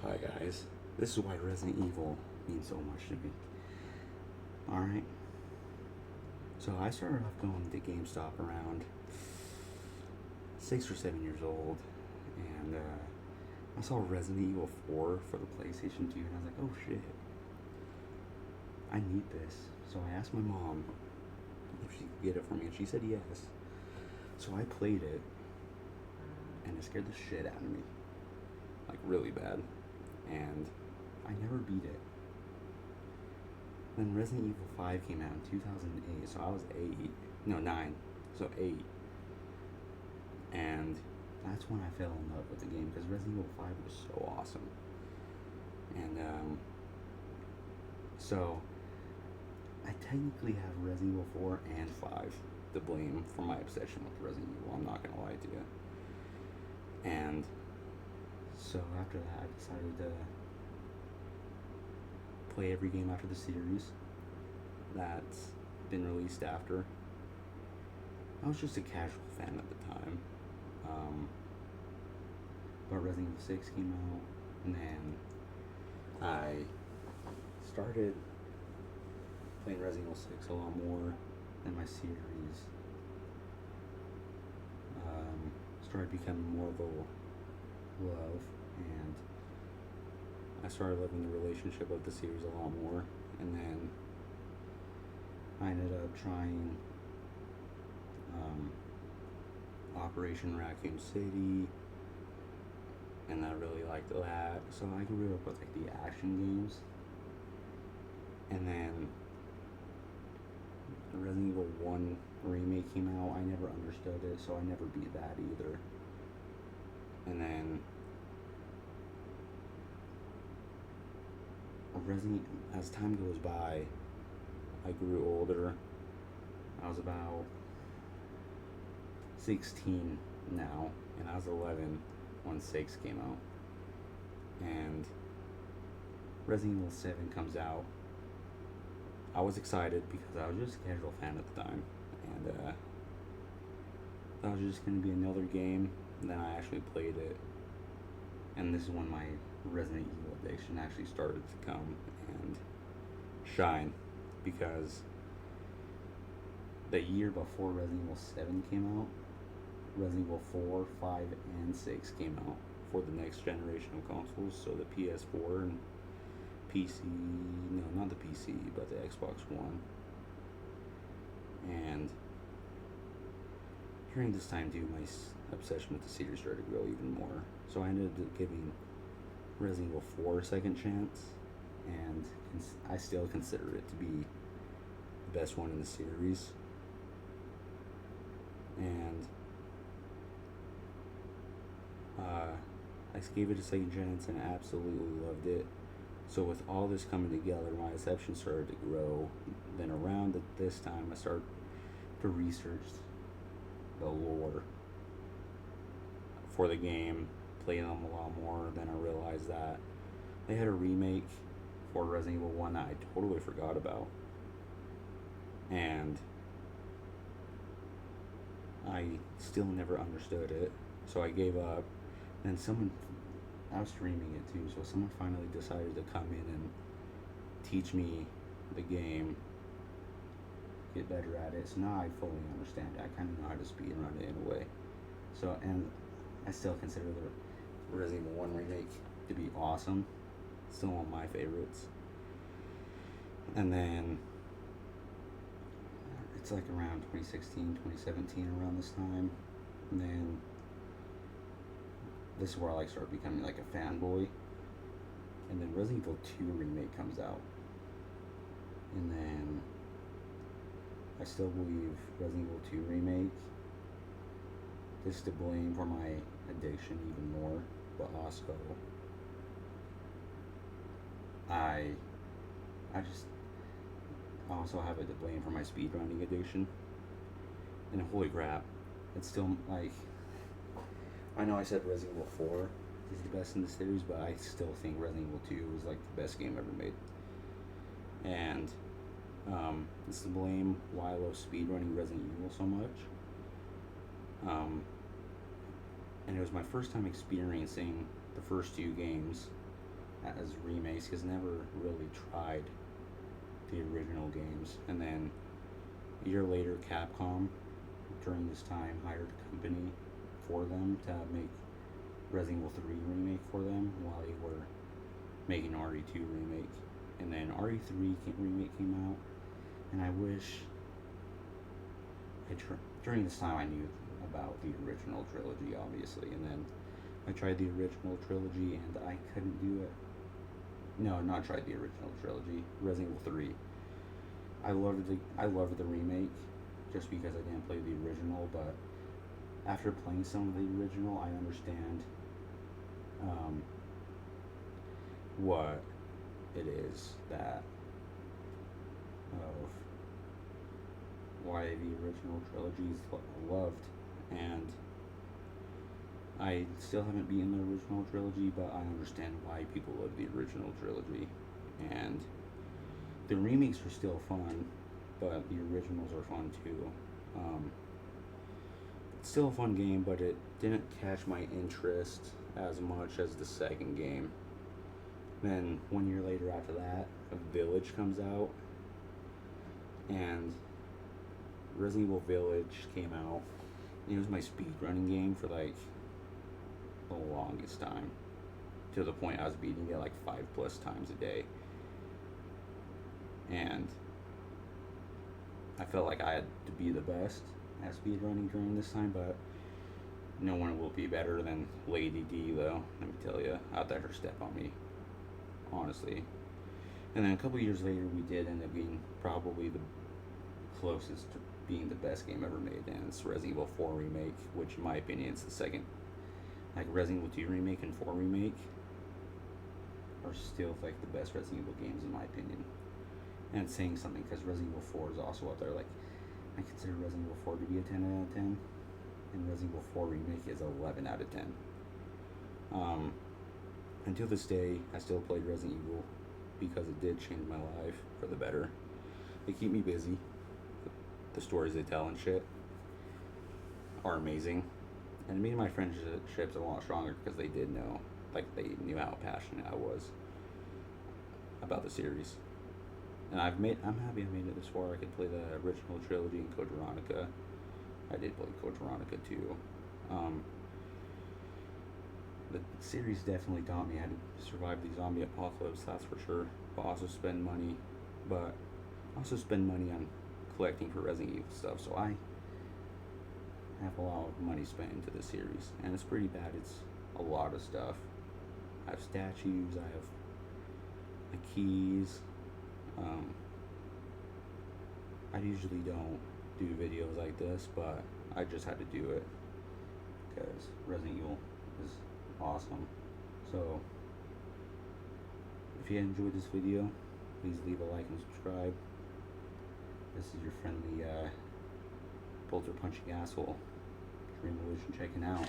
Hi guys, this is why Resident Evil means so much to me. Alright, so I started off going to GameStop around 6 or 7 years old, and I saw Resident Evil 4 for the PlayStation 2, and I was like, oh shit, I need this. So I asked my mom if she could get it for me, and she said yes. So I played it, and it scared the shit out of me, like really bad. And I never beat it. Then Resident Evil 5 came out in 2008, so I was 9, so 8. And that's when I fell in love with the game, because Resident Evil 5 was so awesome. And so I technically have Resident Evil 4 and 5 to blame for my obsession with Resident Evil, I'm not gonna lie to you. And so after that, I decided to play every game after the series that's been released after. I was just a casual fan at the time. But Resident Evil 6 came out, and then I started playing Resident Evil 6 a lot more than my series. Started becoming more of a love, and I started loving the relationship of the series a lot more. And then I ended up trying Operation Raccoon City, and I really liked that. So I grew up with like the action games, and then the Resident Evil 1 remake came out. I never understood it, so I never beat that either. And then as time goes by, I grew older. I was about 16 now, and I was 11 when 6 came out. And Resident Evil 7 comes out. I was excited because I was just a casual fan at the time, and that was just going to be another game. And then I actually played it, and this is when my Resident Evil addiction actually started to come and shine, because the year before Resident Evil 7 came out, Resident Evil 4, 5, and 6 came out for the next generation of consoles, so the PS4 and PC, no, not the PC, but the Xbox One. And during this time too, my obsession with the series started to grow even more. So I ended up giving Resident Evil 4 a second chance, and I still consider it to be the best one in the series. And I gave it a second chance and absolutely loved it. So with all this coming together, my obsession started to grow. Then around this time, I started to research the lore for the game, play them a lot more. Then I realized that they had a remake for Resident Evil 1 that I totally forgot about, and I still never understood it, so I gave up. Then I was streaming it too, so someone finally decided to come in and teach me the game, get better at it. So now I fully understand it. I kind of know how to speedrun it in a way. So, and I still consider the Resident Evil 1 remake to be awesome. Still one of my favorites. And then it's like around 2016, 2017, around this time. And then this is where I like start becoming like a fanboy. And then Resident Evil 2 remake comes out. And then I still believe Resident Evil 2 remake is to blame for my addiction even more. But also, I also have it to blame for my speedrunning addiction. And holy crap, it's still like, I know I said Resident Evil 4 is the best in the series, but I still think Resident Evil 2 is like the best game ever made. And it's to blame why I love speedrunning Resident Evil so much. And it was my first time experiencing the first two games as remakes because never really tried the original games. And then a year later, Capcom during this time hired a company for them to make Resident Evil 3 remake for them while they were making RE2 remake. And then RE3 remake came out, and I wish during this time I knew about the original trilogy, obviously, and then I tried the original trilogy and I couldn't do it. No, not tried the original trilogy. Resident Evil 3. I loved the remake just because I didn't play the original, but after playing some of the original, I understand what it is that of why the original trilogy is loved, and I still haven't beaten the original trilogy, but I understand why people love the original trilogy, and the remakes are still fun, but the originals are fun too. It's still a fun game, but it didn't catch my interest as much as the second game. Then 1 year later after that, a Village comes out, and Resident Evil Village came out. It was my speedrunning game for like the longest time, to the point I was beating it like 5+ times a day. And I felt like I had to be the best at speedrunning during this time, but no one will be better than Lady D, though. Let me tell you, I'd let her step on me, honestly. And then a couple years later, we did end up being probably the closest to being the best game ever made, and it's Resident Evil 4 Remake, which in my opinion is the second. Like Resident Evil 2 Remake and 4 Remake are still like the best Resident Evil games in my opinion. And it's saying something because Resident Evil 4 is also up there. Like, I consider Resident Evil 4 to be a 10 out of 10, and Resident Evil 4 Remake is 11 out of 10. Until this day, I still play Resident Evil because it did change my life for the better. They keep me busy. The stories they tell and shit are amazing. And it made my friendships a lot stronger because they did know, like, they knew how passionate I was about the series. And I'm happy I made it this far. I could play the original trilogy and Code Veronica. I did play Code Veronica too. The series definitely taught me how to survive the zombie apocalypse, that's for sure. But also spend money on collecting for Resident Evil stuff. So I have a lot of money spent into the series, and it's pretty bad. It's a lot of stuff. I have statues. I have the keys. I usually don't do videos like this, but I just had to do it because Resident Evil is awesome. So if you enjoyed this video, please leave a like and subscribe. This is your friendly bolter punching asshole, Dream Illusion, checking out.